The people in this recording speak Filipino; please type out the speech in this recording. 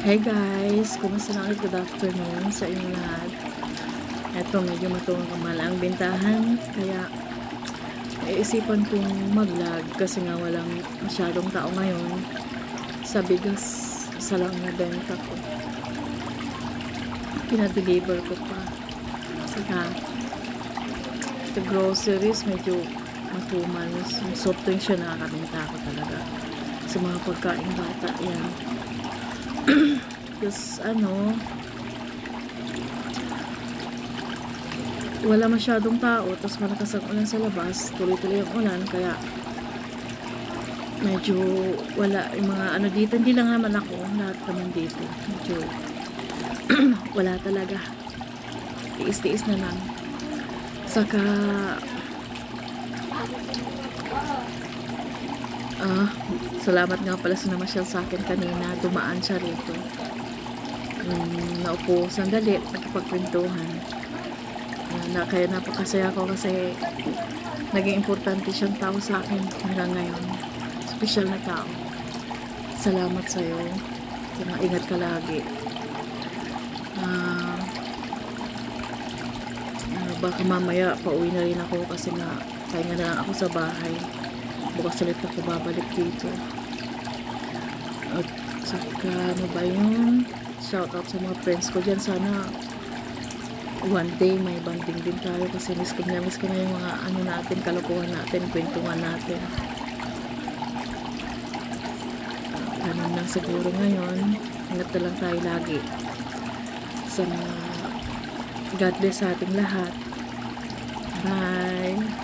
Hey guys! Kumusta na ulit? Good afternoon sa inyo lahat. Eto, medyo matumal ang bintahan. Kaya, iisipan kong mag-vlog kasi nga walang masyadong tao ngayon. Sa bigas, isa lang na benta ko. Pinadeliver ko pa. Saka, sa groceries, medyo matumal. Yung soft drinks yun, nakakabenta ko talaga. Sa mga pagkain bata, yan. Tapos wala masyadong tao, tapos malakas ang ulan sa labas, tuloy-tuloy ang ulan, kaya medyo wala yung mga dito, hindi lang naman ako, lahat naman dito, medyo wala talaga, tiis-tiis na lang. Saka salamat nga pala sa namasyal sa akin kanina, dumaan siya rito. Naupo sandali, nagkipagkwentuhan. Kaya napakasaya ko kasi naging importante siyang tao sa akin hanggang ngayon. Special na tao. Salamat sa'yo. Ingat ka lagi. Baka mamaya pauwi na rin ako kasi nga pahinga na lang ako sa bahay. Bukas ulit ako babalik dito. At saka ano ba yun? Shout out sa mga friends ko dyan. Sana one day may banding din tayo kasi miss ko na yung mga natin, kalokohan natin, kwentuhan natin. Ganun lang siguro ngayon. Ingat na lang tayo lagi. Sana God bless sa ating lahat. Bye!